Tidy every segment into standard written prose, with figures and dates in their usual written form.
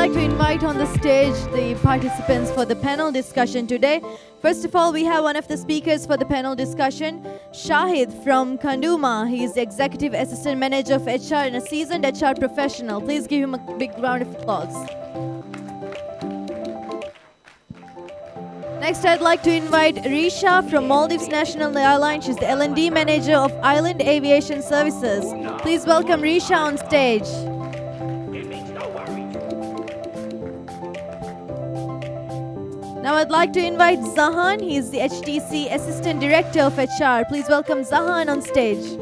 like to invite on the stage the participants for the panel discussion today. First of all, we have one of the speakers for the panel discussion, Shahid from Kanduma. He is the Executive Assistant Manager of HR and a seasoned HR professional. Please give him a big round of applause. Next, I'd like to invite Risha from Maldives National Airline. She's the L&D Manager of Island Aviation Services. Please welcome Risha on stage. Now I'd like to invite Zahan. He is the HTC Assistant Director of HR. Please welcome Zahan on stage.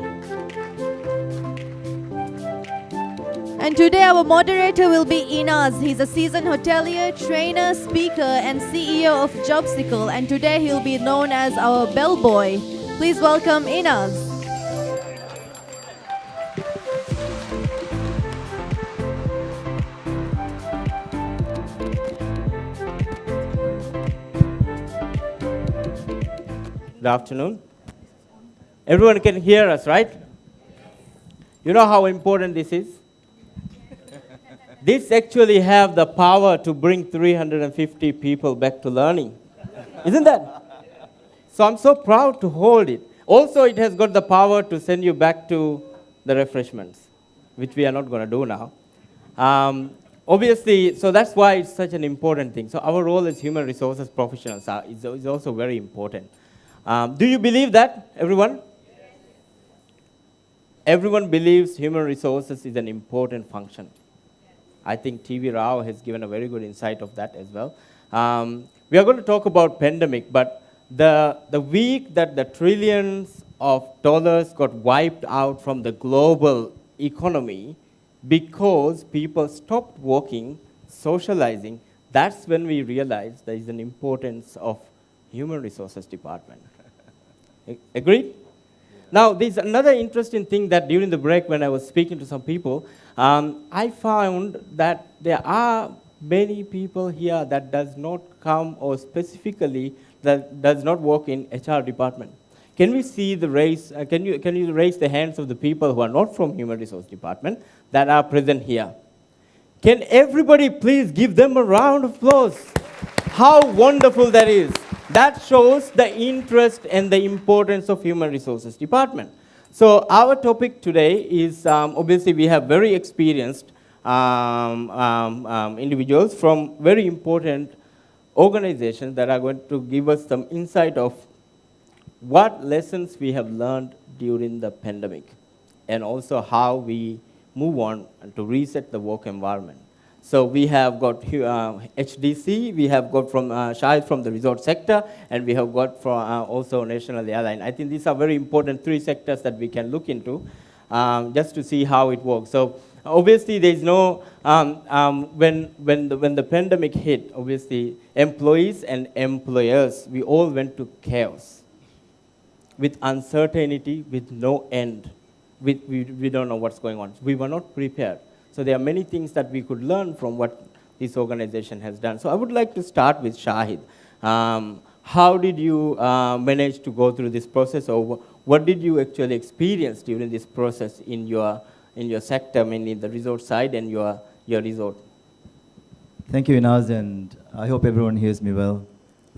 And today our moderator will be Inaz. He's a seasoned hotelier, trainer, speaker, and CEO of Jobsicle. And today he'll be known as our bellboy. Please welcome Inaz. Good afternoon. Everyone can hear us, right? You know how important this is? This actually have the power to bring 350 people back to learning. Isn't that? So I'm so proud to hold it. Also, it has got the power to send you back to the refreshments, which we are not going to do now. Obviously, so that's why it's such an important thing. So our role as human resources professionals is also very important. Do you believe that, everyone? Yes. Everyone believes human resources is an important function. Yes. I think TV Rao has given a very good insight of that as well. We are going to talk about pandemic, but the week that the trillions of dollars got wiped out from the global economy because people stopped working, socializing, that's when we realized there is an importance of human resources department. Agreed? Now, there's another interesting thing that during the break when I was speaking to some people, I found that there are many people here that does not come or specifically that does not work in HR department. Can we see the raise, can you raise the hands of the people who are not from human resource department that are present here? Can everybody please give them a round of applause? How wonderful that is. That shows the interest and the importance of human resources department. So our topic today is, obviously we have very experienced individuals from very important organizations that are going to give us some insight of what lessons we have learned during the pandemic and also how we move on to reset the work environment. So we have got HDC, we have got from Shahid from the resort sector, and we have got from also National Airline. I think these are very important three sectors that we can look into just to see how it works. So obviously there is no, when the pandemic hit, obviously employees and employers, we all went to chaos with uncertainty, with no end. We don't know what's going on. We were not prepared. So there are many things that we could learn from what this organization has done. So I would like to start with Shahid. How did you manage to go through this process, or what did you actually experience during this process in your sector, mainly the resort side and your resort? Thank you, Inaz, and I hope everyone hears me well.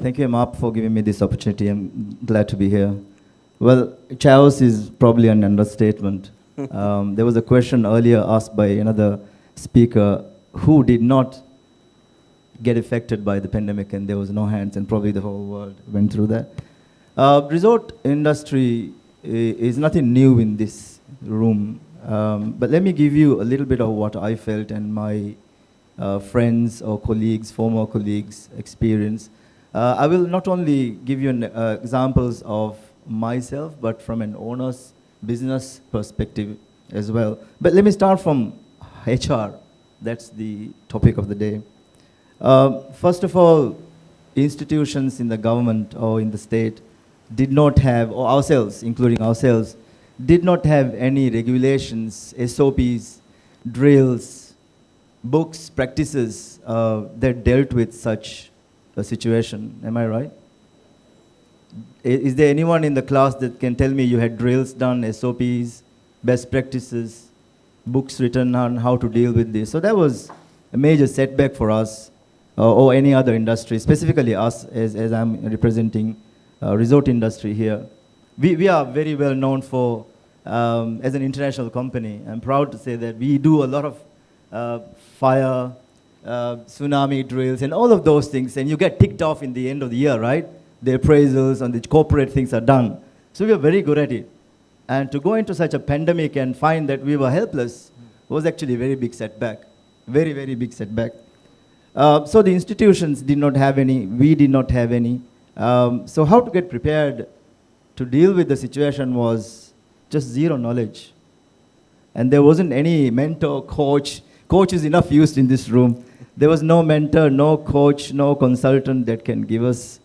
Thank you, MAHRP, for giving me this opportunity. I'm glad to be here. Well, chaos is probably an understatement. There was a question earlier asked by another speaker who did not get affected by the pandemic, and there was no hands, and probably the whole world went through that. Resort industry is nothing new in this room, but let me give you a little bit of what I felt and my friends or colleagues, former colleagues experience. I will not only give you examples of myself, but from an owner's business perspective as well. But let me start from HR. That's the topic of the day. First of all, institutions in the government or in the state did not have, or ourselves, including ourselves, did not have any regulations, SOPs, drills, books, practices that dealt with such a situation. Am I right? Is there anyone in the class that can tell me you had drills done, SOPs, best practices, books written on how to deal with this? So that was a major setback for us or any other industry, specifically us as I'm representing resort industry here. We are very well known for, as an international company, I'm proud to say that we do a lot of fire, tsunami drills, and all of those things, and you get ticked off in the end of the year, right? The appraisals and the corporate things are done. So we are very good at it. And to go into such a pandemic and find that we were helpless was actually a very big setback. Very, very big setback. So the institutions did not have any, we did not have any. So how to get prepared to deal with the situation was just zero knowledge. And there wasn't any mentor, coach. Coach is enough used in this room. There was no mentor, no coach, no consultant that can give us.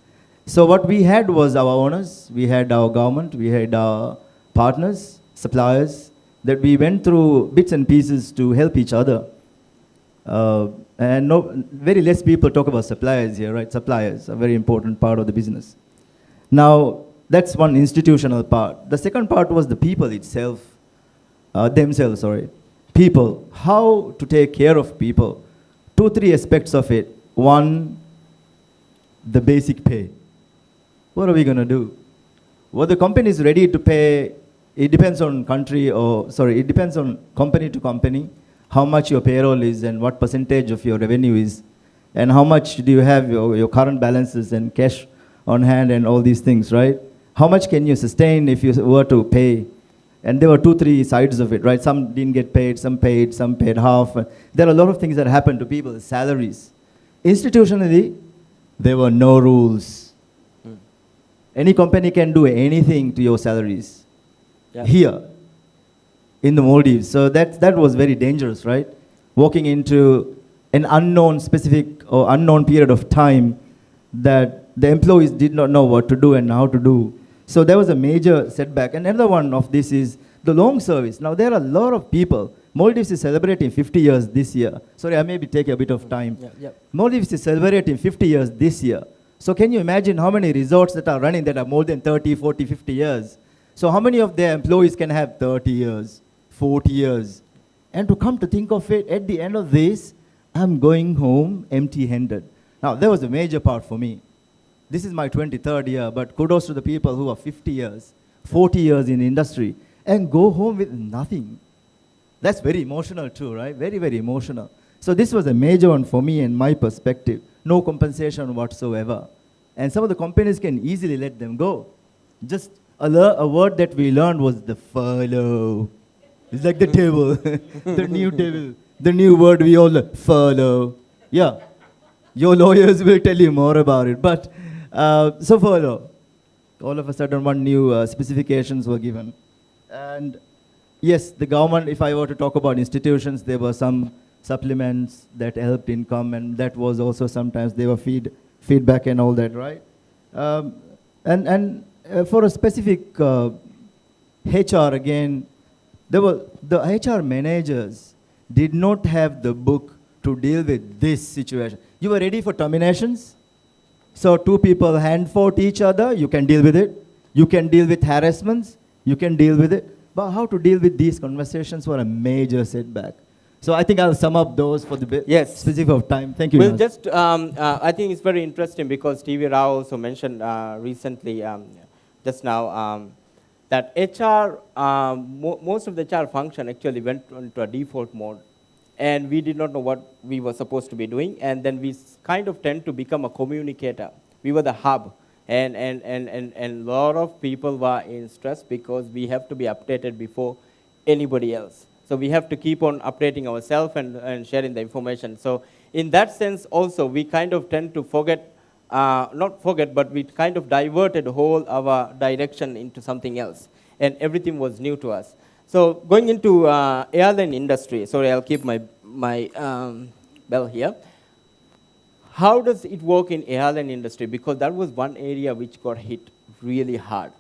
So what we had was our owners, we had our government, we had our partners, suppliers, that we went through bits and pieces to help each other. And very less people talk about suppliers here, right? Suppliers are a very important part of the business. Now, that's one institutional part. The second part was the people itself, themselves, sorry. People, how to take care of people. 2, 3 aspects of it. One, the basic pay. What are we going to do? What the company is ready to pay, it depends on it depends on company to company, how much your payroll is and what percentage of your revenue is, and how much do you have your current balances and cash on hand and all these things, right? How much can you sustain if you were to pay? And there were 2, 3 sides of it, right? Some didn't get paid, some paid half. There are a lot of things that happened to people's salaries. Institutionally, there were no rules. Any company can do anything to your salaries. Yeah. Here, in the Maldives. So that was very dangerous, right? Walking into an unknown specific or unknown period of time that the employees did not know what to do and how to do. So there was a major setback. And another one of this is the long service. Now there are a lot of people. Maldives is celebrating 50 years this year. Sorry, I may be taking a bit of time. Yeah. Maldives is celebrating 50 years this year. So can you imagine how many resorts that are running that are more than 30, 40, 50 years? So how many of their employees can have 30 years, 40 years? And to come to think of it, at the end of this, I'm going home empty-handed. Now, that was a major part for me. This is my 23rd year, but kudos to the people who are 50 years, 40 years in the industry, and go home with nothing. That's very emotional too, right? Very, very emotional. So this was a major one for me and my perspective. No compensation whatsoever. And some of the companies can easily let them go. Just a word that we learned was the furlough. It's like the table, the new table, the new word we all learn, furlough. Yeah, your lawyers will tell you more about it. But so furlough, all of a sudden one new specifications were given. And yes, the government, if I were to talk about institutions, there were some supplements that helped income, and that was also sometimes they were feedback and all that, right? For a specific HR again, the HR managers did not have the book to deal with this situation. You were ready for terminations? So 2 people hand fought each other, you can deal with it. You can deal with harassments, you can deal with it. But how to deal with these conversations were a major setback. So I think I'll sum up those for the specific of time. Thank you. Well, just I think it's very interesting because TV Rao also mentioned recently, just now, that HR, most of the HR function actually went into a default mode, and we did not know what we were supposed to be doing, and then we kind of tend to become a communicator. We were the hub, and a lot of people were in stress because we have to be updated before anybody else. So we have to keep on updating ourselves and sharing the information. So in that sense also, we kind of tend to forget, not forget, but we kind of diverted whole our direction into something else. And everything was new to us. So going into airline industry, sorry, I'll keep my bell here. How does it work in airline industry? Because that was one area which got hit really hard.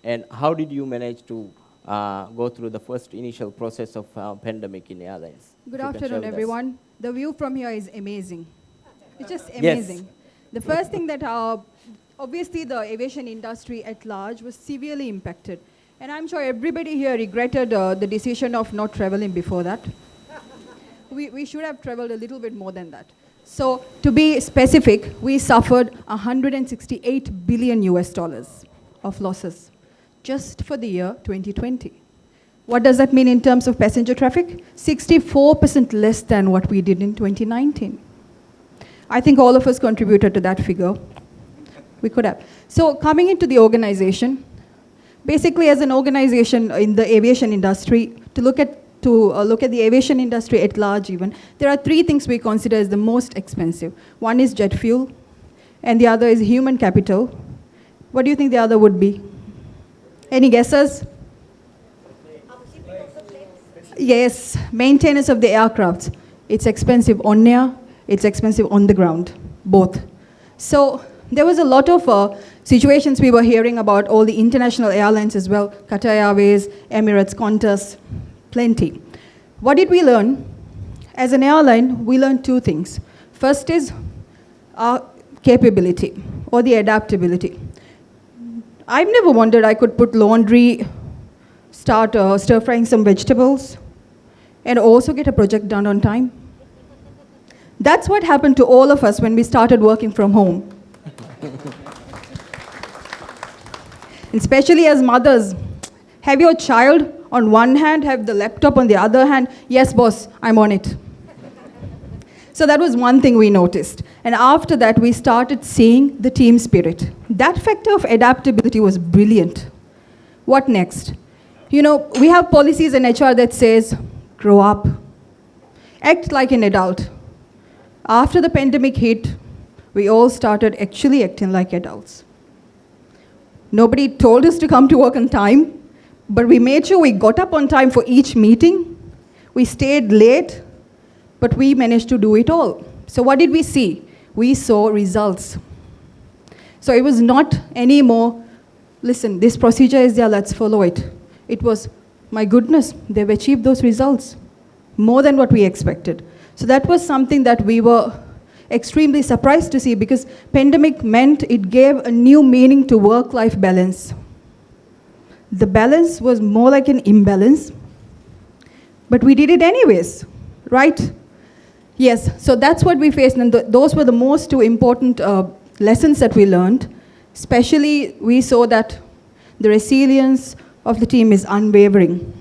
And how did you manage to go through the first initial process of pandemic in airlines? Good afternoon, everyone. The view from here is amazing. It's just amazing. Yes. The first thing that, obviously the aviation industry at large was severely impacted. And I'm sure everybody here regretted the decision of not traveling before that. we should have traveled a little bit more than that. So to be specific, we suffered 168 billion US dollars of losses just for the year 2020. What does that mean in terms of passenger traffic? 64% less than what we did in 2019. I think all of us contributed to that figure. We could have. So coming into the organization, basically as an organization in the aviation industry, to look at the aviation industry at large even, there are three things we consider as the most expensive. One is jet fuel, and the other is human capital. What do you think the other would be? Any guesses? Yes, maintenance of the aircraft. It's expensive on air, it's expensive on the ground, both. So there was a lot of situations we were hearing about all the international airlines as well, Qatar Airways, Emirates, Qantas, plenty. What did we learn? As an airline, we learned two things. First is our capability or the adaptability. I've never wondered I could put laundry, start stir-frying some vegetables, and also get a project done on time. That's what happened to all of us when we started working from home. Especially as mothers, have your child on one hand, have the laptop on the other hand. Yes, boss, I'm on it. So that was one thing we noticed. And after that, we started seeing the team spirit. That factor of adaptability was brilliant. What next? You know, we have policies in HR that says, grow up, act like an adult. After the pandemic hit, we all started actually acting like adults. Nobody told us to come to work on time, but we made sure we got up on time for each meeting. We stayed late, but we managed to do it all. So what did we see? We saw results. So it was not anymore, listen, this procedure is there, let's follow it. It was, my goodness, they've achieved those results, more than what we expected. So that was something that we were extremely surprised to see, because pandemic meant it gave a new meaning to work-life balance. The balance was more like an imbalance, but we did it anyways, right? Yes, so that's what we faced, and those were the most two important lessons that we learned. Especially, we saw that the resilience of the team is unwavering.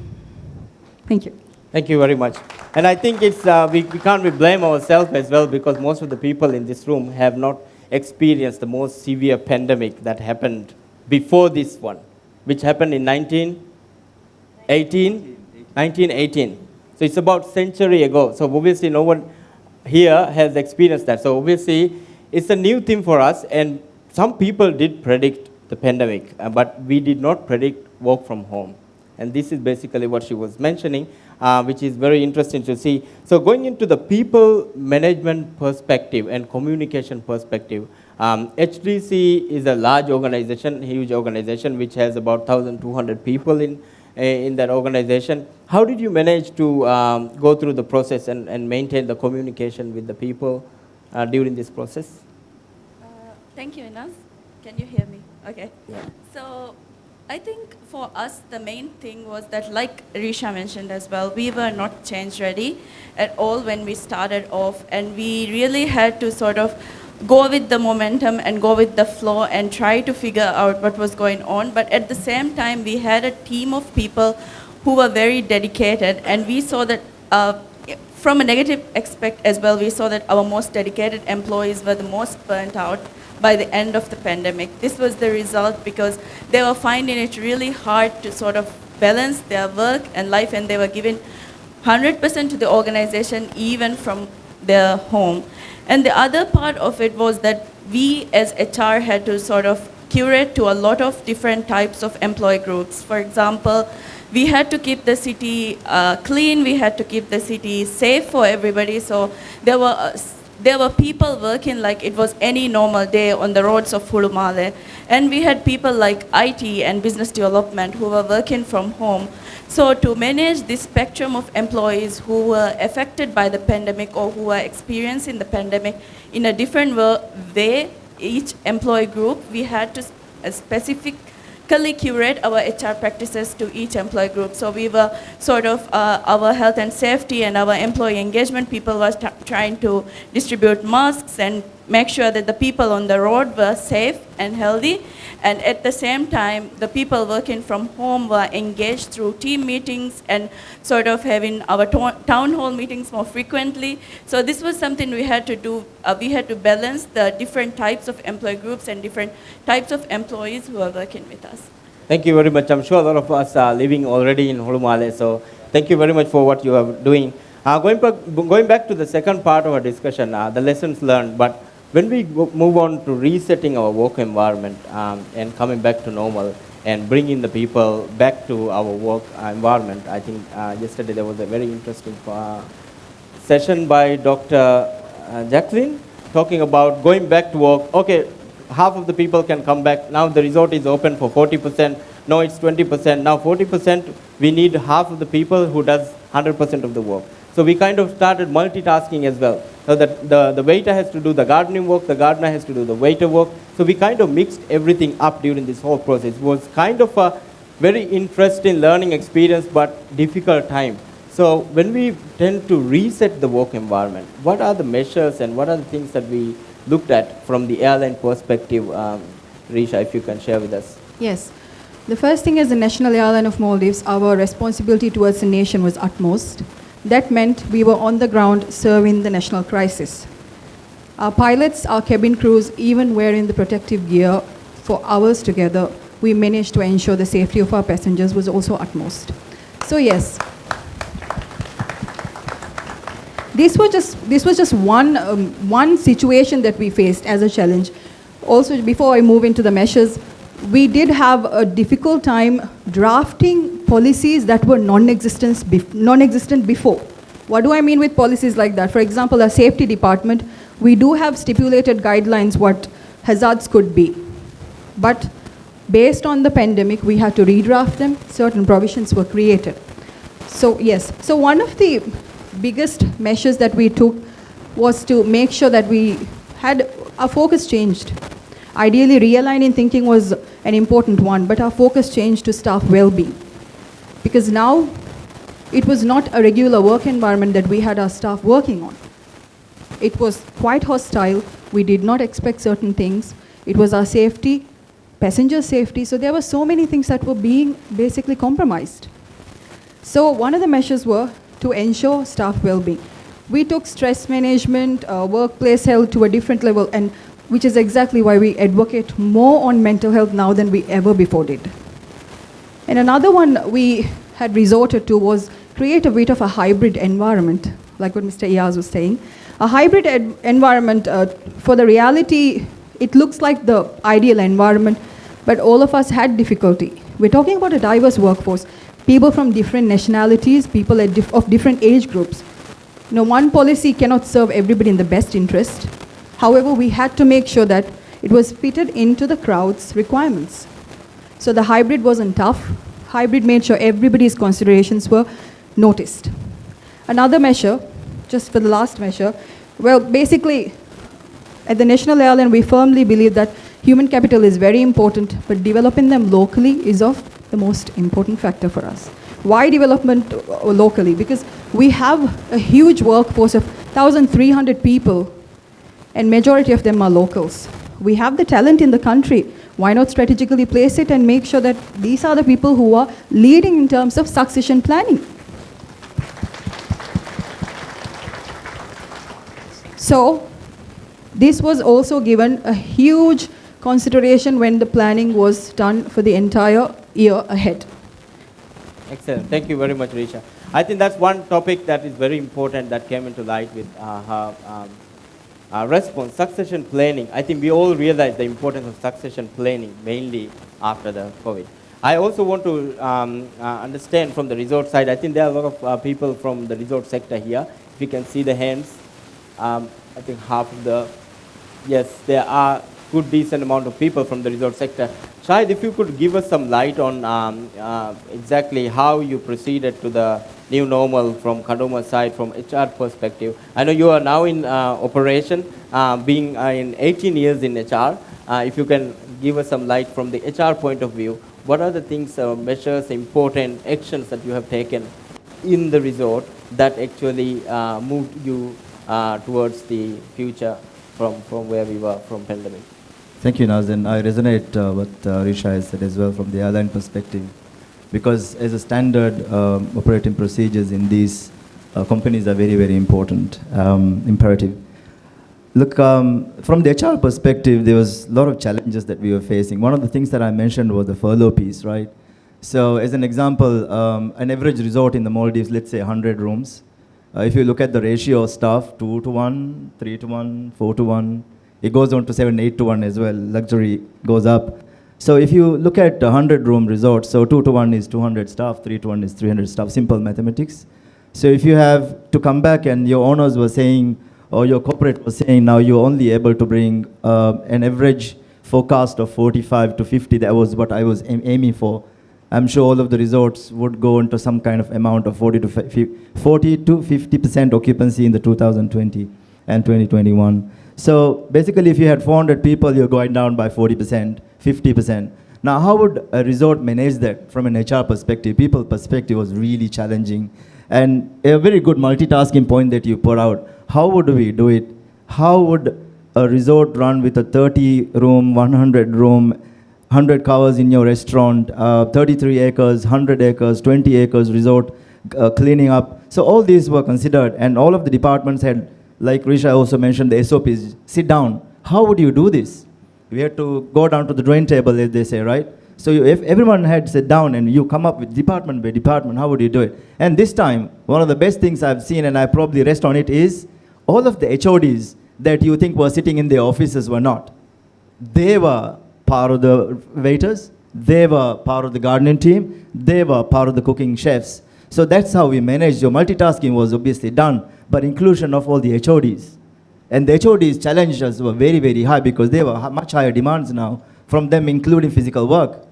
Thank you. Thank you very much. And I think it's, we can't blame ourselves as well, because most of the people in this room have not experienced the most severe pandemic that happened before this one, which happened in 1918. So it's about a century ago. So obviously no one here has experienced that. So obviously it's a new thing for us, and some people did predict the pandemic, but we did not predict work from home. And this is basically what she was mentioning, which is very interesting to see. So going into the people management perspective and communication perspective, HDC is a large organization, huge organization, which has about 1,200 people in that organization. How did you manage to go through the process and maintain the communication with the people during this process? Thank you, Inas. Can you hear me? Okay. Yeah. So I think for us, the main thing was that, like Risha mentioned as well, we were not change ready at all when we started off, and we really had to sort of go with the momentum and go with the flow and try to figure out what was going on. But at the same time, we had a team of people who were very dedicated, and we saw that from a negative aspect as well, we saw that our most dedicated employees were the most burnt out by the end of the pandemic. This was the result because they were finding it really hard to sort of balance their work and life, and they were giving 100% to the organization even from their home. And the other part of it was that we as HR had to sort of curate to a lot of different types of employee groups. For example, we had to keep the city clean, we had to keep the city safe for everybody, so there were people working like it was any normal day on the roads of Hulumale. And we had people like IT and business development who were working from home. So to manage this spectrum of employees who were affected by the pandemic or who were experiencing the pandemic in a different way, each employee group, we had to curate our HR practices to each employee group. So we were sort of, our health and safety and our employee engagement people was trying to distribute masks and make sure that the people on the road were safe and healthy. And at the same time, the people working from home were engaged through team meetings and sort of having our town hall meetings more frequently. So this was something we had to do. We had to balance the different types of employee groups and different types of employees who are working with us. Thank you very much. I'm sure a lot of us are living already in Holumale, so thank you very much for what you are doing. Going back to the second part of our discussion, the lessons learned, but when we move on to resetting our work environment and coming back to normal and bringing the people back to our work environment, I think yesterday there was a very interesting session by Dr. Jacqueline talking about going back to work. Okay, half of the people can come back. Now the resort is open for 40%. No, it's 20%. Now 40%, we need half of the people who does 100% of the work. So we kind of started multitasking as well. So that the waiter has to do the gardening work, the gardener has to do the waiter work. So we kind of mixed everything up during this whole process. It was kind of a very interesting learning experience, but difficult time. So when we tend to reset the work environment, what are the measures and what are the things that we looked at from the airline perspective? Risha, if you can share with us. Yes. The first thing, as the National Airline of Maldives, our responsibility towards the nation was utmost. That meant we were on the ground serving the national crisis. Our pilots, our cabin crews, even wearing the protective gear for hours together, we managed to ensure the safety of our passengers was also utmost. So yes, this was just one situation that we faced as a challenge. Also, before I move into the measures, we did have a difficult time drafting policies that were non-existent before. What do I mean with policies like that? For example, our safety department, we do have stipulated guidelines what hazards could be. But based on the pandemic, we had to redraft them. Certain provisions were created. So yes, so one of the biggest measures that we took was to make sure that we had our focus changed. Ideally, realigning thinking was an important one, but our focus changed to staff well-being. Because now, it was not a regular work environment that we had our staff working on. It was quite hostile. We did not expect certain things. It was our safety, passenger safety, so there were so many things that were being basically compromised. So one of the measures were to ensure staff well-being. We took stress management, workplace health to a different level, and which is exactly why we advocate more on mental health now than we ever before did. And another one we had resorted to was create a bit of a hybrid environment, like what Mr. Iyaz was saying. A hybrid environment, for the reality, it looks like the ideal environment, but all of us had difficulty. We're talking about a diverse workforce, people from different nationalities, people of different age groups. You know, one policy cannot serve everybody in the best interest. However, we had to make sure that it was fitted into the crowd's requirements. So the hybrid wasn't tough. Hybrid made sure everybody's considerations were noticed. Another measure, just for the last measure, well, basically, at the National Airline, we firmly believe that human capital is very important, but developing them locally is of the most important factor for us. Why development locally? Because we have a huge workforce of 1,300 people, and majority of them are locals. We have the talent in the country. Why not strategically place it and make sure that these are the people who are leading in terms of succession planning? So this was also given a huge consideration when the planning was done for the entire year ahead. Excellent. Thank you very much, Risha. I think that's one topic that is very important that came into light with her response, succession planning. I think we all realize the importance of succession planning, mainly after the COVID. I also want to understand from the resort side, I think there are a lot of people from the resort sector here. If you can see the hands, I think half of the, yes, there are good decent amount of people from the resort sector. Shahid, if you could give us some light on exactly how you proceeded to the new normal from Kanduma side, from HR perspective. I know you are now in operation, being in 18 years in HR. If you can give us some light from the HR point of view, what are the things, measures, important actions that you have taken in the resort that actually moved you towards the future from where we were from pandemic? Thank you, Naz, and I resonate what Risha has said as well from the airline perspective, because as a standard operating procedures in these companies are very, very important, imperative. Look, from the HR perspective, there was a lot of challenges that we were facing. One of the things that I mentioned was the furlough piece, right? So as an example, an average resort in the Maldives, let's say 100 rooms. If you look at the ratio of staff, 2 to 1, 3 to 1, 4 to 1, it goes on to 7, 8 to 1 as well. Luxury goes up. So if you look at a 100-room resort, so 2 to 1 is 200 staff, 3 to 1 is 300 staff, simple mathematics. So if you have to come back and your owners were saying, or your corporate was saying, now you're only able to bring an average forecast of 45 to 50, that was what I was aiming for. I'm sure all of the resorts would go into some kind of amount of 40 to 50% occupancy in the 2020 and 2021. So basically, if you had 400 people, you're going down by 40%, 50%. Now, how would a resort manage that from an HR perspective? People perspective was really challenging. And a very good multitasking point that you put out. How would we do it? How would a resort run with a 30-room, 100-room, 100 covers in your restaurant, 33 acres, 100 acres, 20 acres resort, cleaning up? So all these were considered, and all of the departments had, like Risha also mentioned, the SOPs. Sit down. How would you do this? We had to go down to the drawing table, as they say, right? So if everyone had sat down and you come up with department by department, how would you do it? And this time, one of the best things I've seen, and I probably rest on it, is all of the HODs that you think were sitting in their offices were not. They were part of the waiters, they were part of the gardening team, they were part of the cooking chefs. So that's how we managed. Your multitasking was obviously done, but inclusion of all the HODs. And the HODs challenged us were very, very high because they were much higher demands now from them, including physical work.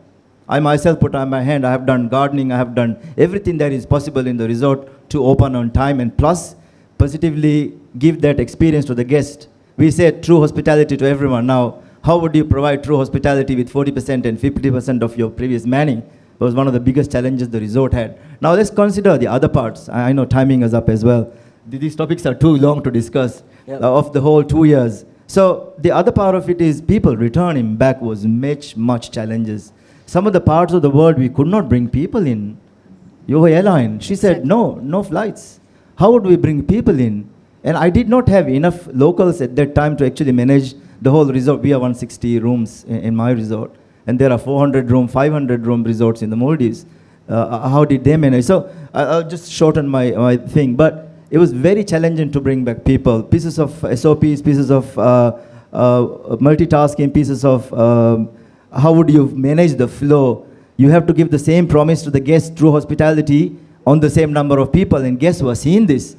I myself put on my hand, I have done gardening, I have done everything that is possible in the resort to open on time and plus positively give that experience to the guest. We said true hospitality to everyone. Now, how would you provide true hospitality with 40% and 50% of your previous manning? It was one of the biggest challenges the resort had. Now let's consider the other parts. I know timing is up as well. These topics are too long to discuss of the whole 2 years. So the other part of it is people returning back was much challenges. Some of the parts of the world we could not bring people in. Your airline, she said no flights. How would we bring people in? And I did not have enough locals at that time to actually manage the whole resort. We have 160 rooms in my resort, and there are 400-room, 500-room resorts in the Maldives. How did they manage? So I'll just shorten my thing, but it was very challenging to bring back people. Pieces of SOPs, pieces of multitasking, pieces of how would you manage the flow? You have to give the same promise to the guests through hospitality on the same number of people, and guests were seeing this.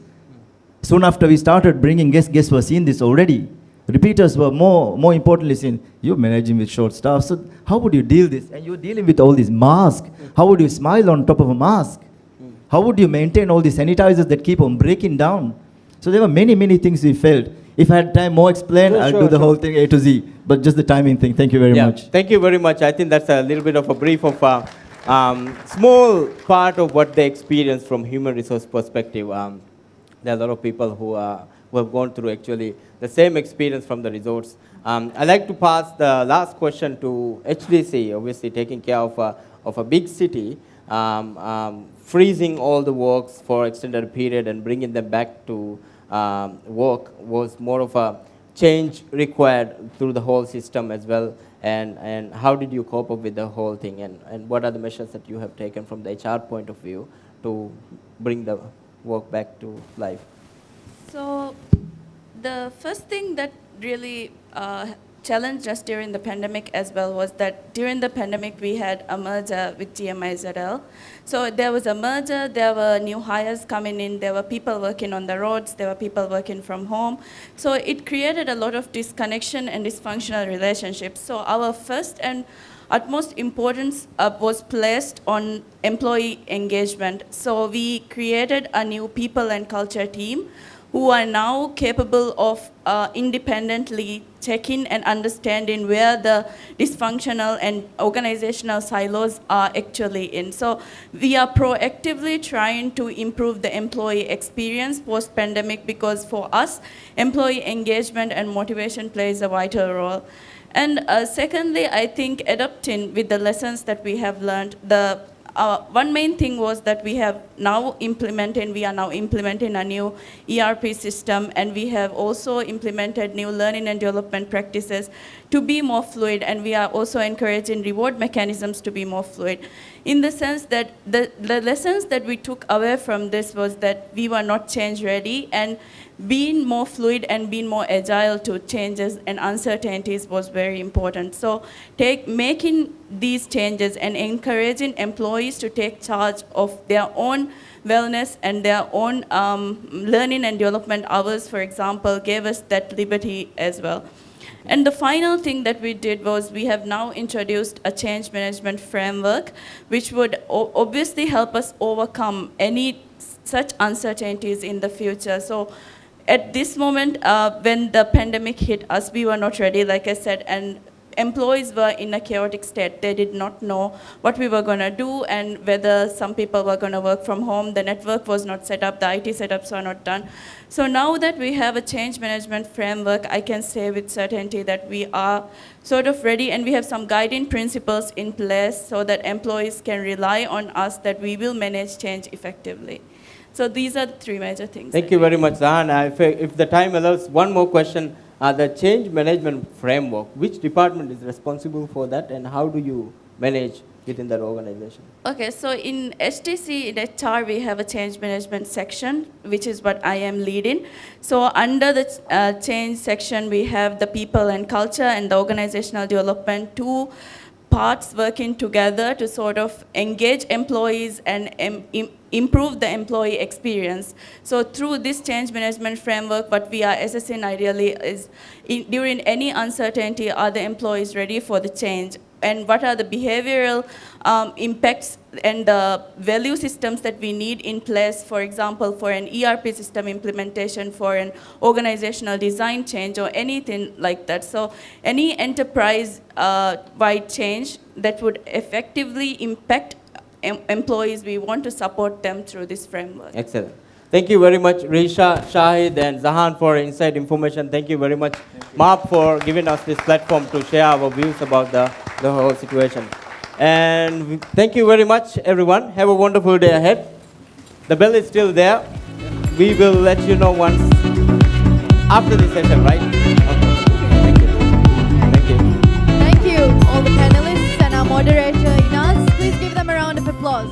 Soon after we started bringing guests were seeing this already. Repeaters were more importantly seen. You're managing with short staff, so how would you deal this? And you're dealing with all these masks. How would you smile on top of a mask? How would you maintain all these sanitizers that keep on breaking down? So there were many things we felt. If I had time more explain, I'll do the whole thing A to Z. But just the timing thing. Thank you very much. Thank you very much. I think that's a little bit of a brief of a small part of what they experience from human resource perspective. There are a lot of people who have gone through actually the same experience from the resorts. I'd like to pass the last question to HDC, obviously taking care of a big city, freezing all the works for extended period and bringing them back to work was more of a change required through the whole system as well. And how did you cope up with the whole thing? And what are the measures that you have taken from the HR point of view to bring the work back to life? So the first thing that really challenged us during the pandemic as well was that during the pandemic we had a merger with GMIZL. So there was a merger, there were new hires coming in, there were people working on the roads, there were people working from home. So it created a lot of disconnection and dysfunctional relationships. So our first and utmost importance was placed on employee engagement. So we created a new people and culture team who are now capable of independently checking and understanding where the dysfunctional and organizational silos are actually in. So we are proactively trying to improve the employee experience post-pandemic, because for us, employee engagement and motivation plays a vital role. And secondly, I think adapting with the lessons that we have learned, one main thing was that we are now implementing a new ERP system, and we have also implemented new learning and development practices to be more fluid, and we are also encouraging reward mechanisms to be more fluid. In the sense that the lessons that we took away from this was that we were not change ready, and being more fluid and being more agile to changes and uncertainties was very important. So making these changes and encouraging employees to take charge of their own wellness and their own learning and development hours, for example, gave us that liberty as well. And the final thing that we did was we have now introduced a change management framework, which would obviously help us overcome any such uncertainties in the future. So at this moment, when the pandemic hit us, we were not ready, like I said, and employees were in a chaotic state. They did not know what we were going to do and whether some people were going to work from home. The network was not set up, the IT setups were not done. So now that we have a change management framework, I can say with certainty that we are sort of ready, and we have some guiding principles in place so that employees can rely on us that we will manage change effectively. So these are the three major things. Thank you very much, Zahan. If the time allows, one more question. The change management framework, which department is responsible for that, and how do you manage within that organization? Okay, so in HTC, in HR, we have a change management section, which is what I am leading. So under the change section, we have the people and culture and the organizational development, two parts working together to sort of engage employees and improve the employee experience. So through this change management framework, what we are assessing ideally is during any uncertainty, are the employees ready for the change? And what are the behavioral impacts and the value systems that we need in place, for example, for an ERP system implementation, for an organizational design change, or anything like that. So any enterprise-wide change that would effectively impact employees, we want to support them through this framework. Excellent. Thank you very much, Risha, Shahid, and Zahan for inside information. Thank you very much, MAHRP, for giving us this platform to share our views about the whole situation. And thank you very much, everyone. Have a wonderful day ahead. The bell is still there. We will let you know once after the session, right? Okay. Thank you. Thank you. Thank you, all the panelists and our moderator, Inaz. Please give them a round of applause.